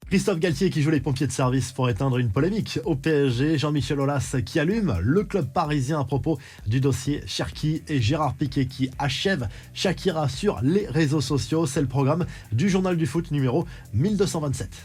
Christophe Galtier qui joue les pompiers de service pour éteindre une polémique au PSG. Jean-Michel Aulas qui allume le club parisien à propos du dossier Cherki et Gérard Piqué qui achève Shakira sur les réseaux sociaux. C'est le programme du Journal du Foot numéro 1227.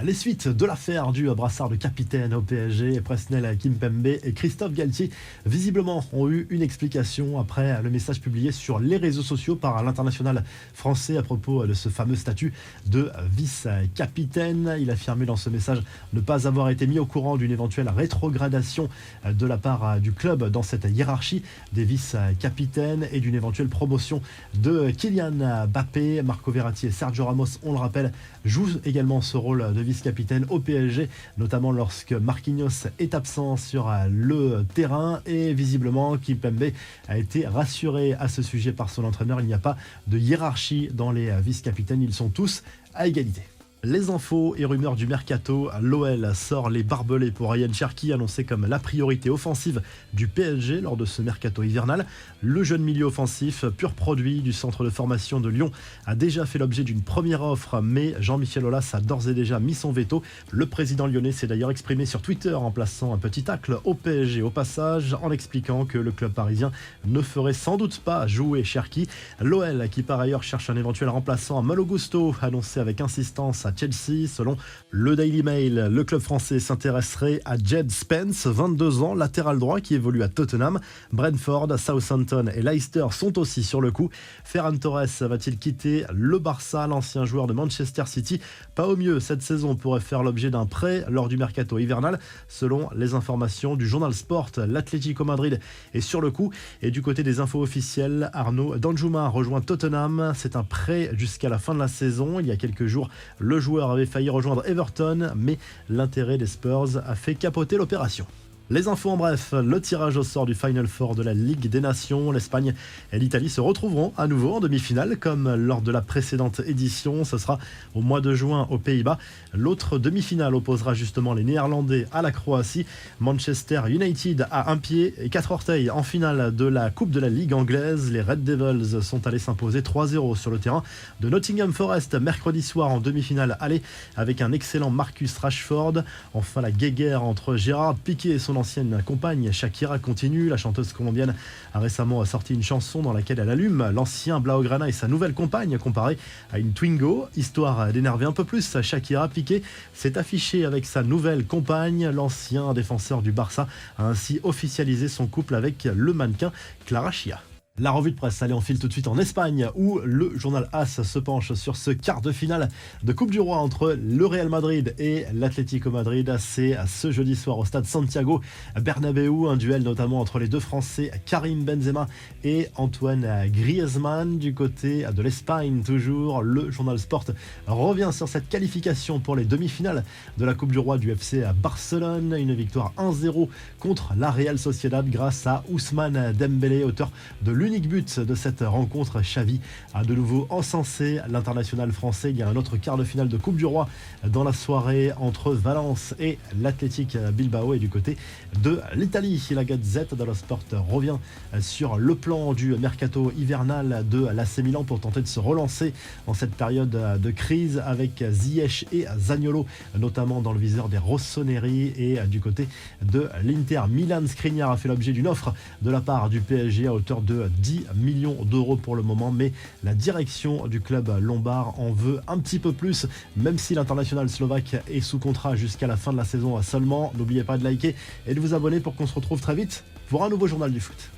Les suites de l'affaire du brassard de capitaine au PSG, Presnel Kimpembe et Christophe Galtier, visiblement, ont eu une explication après le message publié sur les réseaux sociaux par l'international français à propos de ce fameux statut de vice-capitaine. Il affirmait dans ce message ne pas avoir été mis au courant d'une éventuelle rétrogradation de la part du club dans cette hiérarchie des vice-capitaines et d'une éventuelle promotion de Kylian Mbappé. Marco Verratti et Sergio Ramos, on le rappelle, jouent également ce rôle de vice-capitaine au PSG, notamment lorsque Marquinhos est absent sur le terrain et visiblement Kimpembe a été rassuré à ce sujet par son entraîneur. Il n'y a pas de hiérarchie dans les vice-capitaines, ils sont tous à égalité. Les infos et rumeurs du mercato, l'OL sort les barbelés pour Ryan Cherki, annoncé comme la priorité offensive du PSG lors de ce mercato hivernal. Le jeune milieu offensif, pur produit du centre de formation de Lyon, a déjà fait l'objet d'une première offre, mais Jean-Michel Aulas a d'ores et déjà mis son veto. Le président lyonnais s'est d'ailleurs exprimé sur Twitter en plaçant un petit tacle au PSG au passage, en expliquant que le club parisien ne ferait sans doute pas jouer Cherki. L'OL, qui par ailleurs cherche un éventuel remplaçant à Malo Gusto, annoncé avec insistance à Chelsea. Selon le Daily Mail, le club français s'intéresserait à Jed Spence, 22 ans, latéral droit qui évolue à Tottenham. Brentford, Southampton et Leicester sont aussi sur le coup. Ferran Torres va-t-il quitter le Barça? L'ancien joueur de Manchester City, pas au mieux cette saison, pourrait faire l'objet d'un prêt lors du mercato hivernal. Selon les informations du journal Sport, l'Atlético Madrid est sur le coup. Et du côté des infos officielles, Arnaud Danjuma rejoint Tottenham. C'est un prêt jusqu'à la fin de la saison. Il y a quelques jours, le joueur avait failli rejoindre Everton, mais l'intérêt des Spurs a fait capoter l'opération. Les infos en bref, le tirage au sort du Final Four de la Ligue des Nations. L'Espagne et l'Italie se retrouveront à nouveau en demi-finale comme lors de la précédente édition. Ce sera au mois de juin aux Pays-Bas. L'autre demi-finale opposera justement les Néerlandais à la Croatie. Manchester United a un pied et 4 orteils en finale de la Coupe de la Ligue anglaise. Les Red Devils sont allés s'imposer 3-0 sur le terrain de Nottingham Forest mercredi soir en demi-finale aller avec un excellent Marcus Rashford. Enfin, la guéguerre entre Gérard Piqué et son ancienne compagne Shakira continue. La chanteuse colombienne a récemment sorti une chanson dans laquelle elle allume l'ancien Blaugrana et sa nouvelle compagne comparée à une Twingo. Histoire d'énerver un peu plus Shakira, Piqué s'est affiché avec sa nouvelle compagne. L'ancien défenseur du Barça a ainsi officialisé son couple avec le mannequin Clara Chia. La revue de presse, allez, on file tout de suite en Espagne où le journal AS se penche sur ce quart de finale de Coupe du Roi entre le Real Madrid et l'Atlético Madrid. C'est ce jeudi soir au stade Santiago Bernabéu, un duel notamment entre les deux Français Karim Benzema et Antoine Griezmann. Du côté de l'Espagne, toujours, le journal Sport revient sur cette qualification pour les demi-finales de la Coupe du Roi du FC à Barcelone. Une victoire 1-0 contre la Real Sociedad grâce à Ousmane Dembélé, auteur de l'unique but de cette rencontre. Xavi a de nouveau encensé l'international français. Il y a un autre quart de finale de Coupe du Roi dans la soirée entre Valence et l'Athletic Bilbao. Et du côté de l'Italie, la Gazette dello Sport revient sur le plan du mercato hivernal de l'AC Milan pour tenter de se relancer en cette période de crise avec Ziyech et Zaniolo notamment dans le viseur des Rossoneri. Et du côté de l'Inter, Milan Skriniar a fait l'objet d'une offre de la part du PSG à hauteur de 10 millions d'euros pour le moment, mais la direction du club lombard en veut un petit peu plus, même si l'international slovaque est sous contrat jusqu'à la fin de la saison seulement. N'oubliez pas de liker et de vous abonner pour qu'on se retrouve très vite pour un nouveau journal du foot.